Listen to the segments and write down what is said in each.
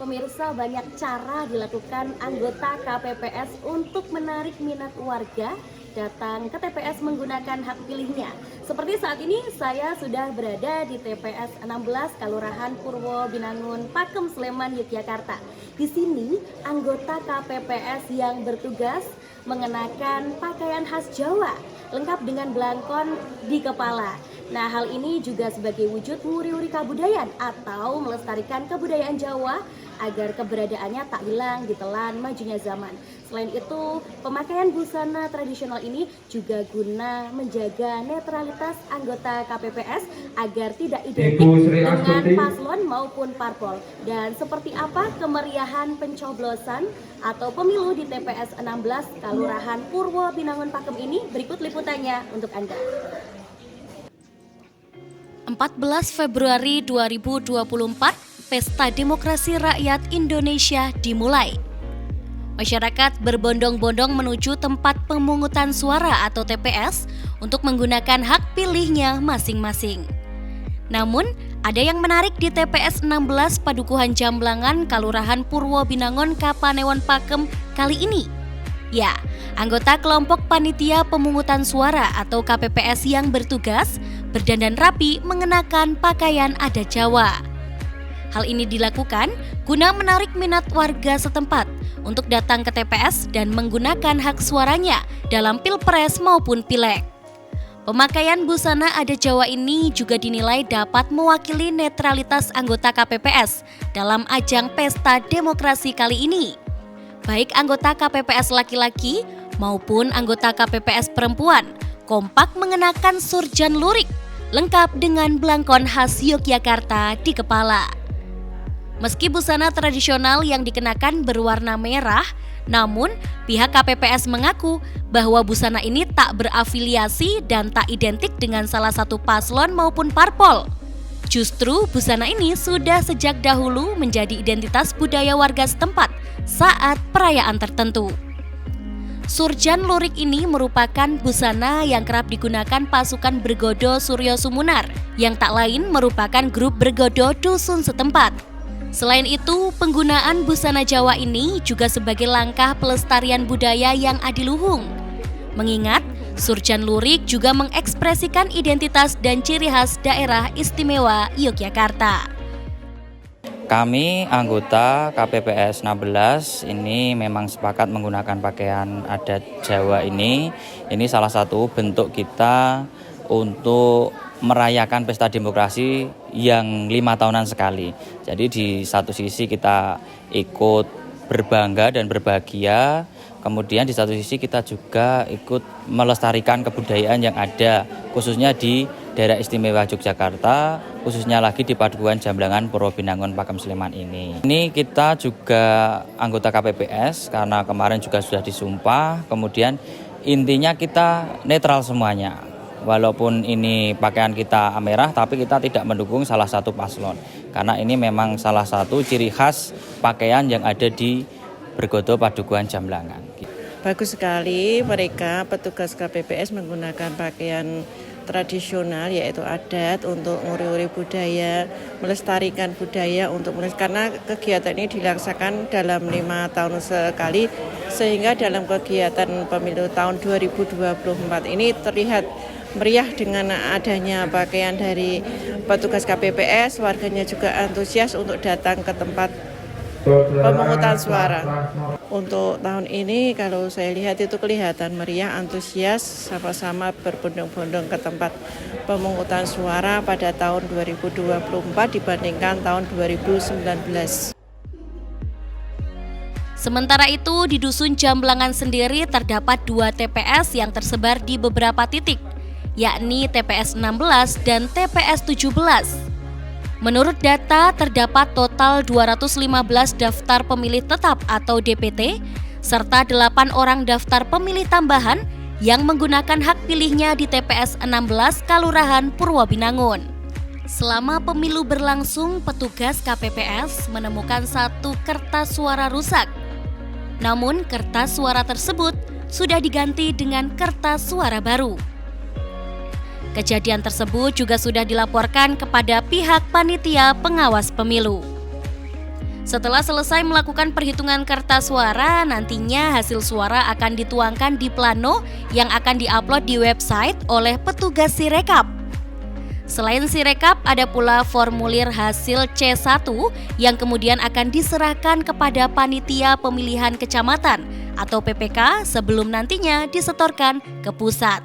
Pemirsa, banyak cara dilakukan anggota KPPS untuk menarik minat warga datang ke TPS menggunakan hak pilihnya. Seperti saat ini saya sudah berada di TPS 16 Kelurahan Purwo Binangun, Pakem, Sleman, Yogyakarta. Di sini anggota KPPS yang bertugas mengenakan pakaian khas Jawa lengkap dengan belangkon di kepala. Nah, hal ini juga sebagai wujud nguri-uri kebudayaan atau melestarikan kebudayaan Jawa agar keberadaannya tak hilang ditelan majunya zaman. Selain itu, pemakaian busana tradisional ini juga guna menjaga netralitas anggota KPPS agar tidak identik dengan paslon maupun parpol. Dan seperti apa kemeriahan pencoblosan atau pemilu di TPS 16 Kelurahan Purwo Binangun, Pakem ini? Berikut liputannya untuk Anda. 14 Februari 2024, Pesta Demokrasi Rakyat Indonesia dimulai. Masyarakat berbondong-bondong menuju tempat pemungutan suara atau TPS untuk menggunakan hak pilihnya masing-masing. Namun, ada yang menarik di TPS 16 Padukuhan Jamblangan, Kelurahan Purwo Binangun, Kapanewon, Pakem kali ini. Ya, anggota kelompok panitia pemungutan suara atau KPPS yang bertugas berdandan rapi mengenakan pakaian adat Jawa. Hal ini dilakukan guna menarik minat warga setempat untuk datang ke TPS dan menggunakan hak suaranya dalam Pilpres maupun Pileg. Pemakaian busana adat Jawa ini juga dinilai dapat mewakili netralitas anggota KPPS dalam ajang Pesta Demokrasi kali ini. Baik anggota KPPS laki-laki maupun anggota KPPS perempuan kompak mengenakan surjan lurik lengkap dengan belangkon khas Yogyakarta di kepala. Meski busana tradisional yang dikenakan berwarna merah, namun pihak KPPS mengaku bahwa busana ini tak berafiliasi dan tak identik dengan salah satu paslon maupun parpol. Justru busana ini sudah sejak dahulu menjadi identitas budaya warga setempat saat perayaan tertentu. Surjan lurik ini merupakan busana yang kerap digunakan pasukan Bergodo Suryo Sumunar yang tak lain merupakan grup bergodo dusun setempat. Selain itu, penggunaan busana Jawa ini juga sebagai langkah pelestarian budaya yang adiluhung. Mengingat, surjan lurik juga mengekspresikan identitas dan ciri khas daerah istimewa Yogyakarta. Kami anggota KPPS 16 ini memang sepakat menggunakan pakaian adat Jawa ini. Ini salah satu bentuk kita untuk merayakan pesta demokrasi yang 5 tahunan sekali. Jadi di satu sisi kita ikut berbangga dan berbahagia, kemudian di satu sisi kita juga ikut melestarikan kebudayaan yang ada, khususnya di daerah istimewa Yogyakarta, khususnya lagi di Padukuhan Jamblangan Purwo Binangun, Pakem, Sleman ini. Ini kita juga anggota KPPS karena kemarin juga sudah disumpah, kemudian intinya kita netral semuanya. Walaupun ini pakaian kita merah, tapi kita tidak mendukung salah satu paslon. Karena ini memang salah satu ciri khas pakaian yang ada di Bergodo Padukuhan Jamblangan. Bagus sekali mereka petugas KPPS menggunakan pakaian tradisional yaitu adat untuk nguri-nguri budaya, melestarikan budaya karena kegiatan ini dilaksanakan dalam 5 tahun sekali, sehingga dalam kegiatan pemilu tahun 2024 ini terlihat meriah dengan adanya pakaian dari petugas KPPS. Warganya juga antusias untuk datang ke tempat pemungutan suara. Untuk tahun ini kalau saya lihat itu kelihatan meriah, antusias, sama-sama berbondong-bondong ke tempat pemungutan suara pada tahun 2024 dibandingkan tahun 2019. Sementara itu, di Dusun Jamblangan sendiri terdapat 2 TPS yang tersebar di beberapa titik, yakni TPS 16 dan TPS 17. Menurut data, terdapat total 215 daftar pemilih tetap atau DPT, serta 8 orang daftar pemilih tambahan yang menggunakan hak pilihnya di TPS 16 Kelurahan Purwo Binangun. Selama pemilu berlangsung, petugas KPPS menemukan 1 kertas suara rusak Namun kertas suara tersebut sudah diganti dengan kertas suara baru. Kejadian tersebut juga sudah dilaporkan kepada pihak panitia pengawas pemilu. Setelah selesai melakukan perhitungan kertas suara, nantinya hasil suara akan dituangkan di plano yang akan diupload di website oleh petugas Sirekap. Selain Sirekap, ada pula formulir hasil C1 yang kemudian akan diserahkan kepada panitia pemilihan kecamatan atau PPK sebelum nantinya disetorkan ke pusat.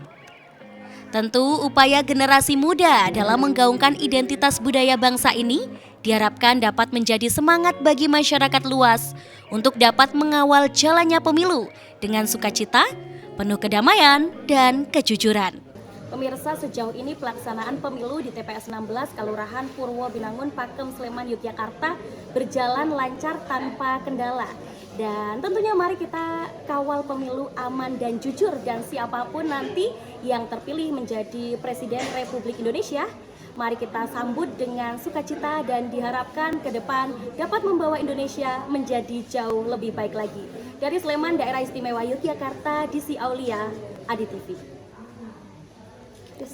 Tentu upaya generasi muda dalam menggaungkan identitas budaya bangsa ini diharapkan dapat menjadi semangat bagi masyarakat luas untuk dapat mengawal jalannya pemilu dengan sukacita, penuh kedamaian, dan kejujuran. Pemirsa, sejauh ini pelaksanaan pemilu di TPS 16 Kelurahan Purwo Binangun, Pakem, Sleman, Yogyakarta berjalan lancar tanpa kendala. Dan tentunya mari kita kawal pemilu aman dan jujur, dan siapapun nanti yang terpilih menjadi Presiden Republik Indonesia, mari kita sambut dengan sukacita dan diharapkan ke depan dapat membawa Indonesia menjadi jauh lebih baik lagi. Dari Sleman, Daerah Istimewa Yogyakarta, Desi Aulia, Adi TV.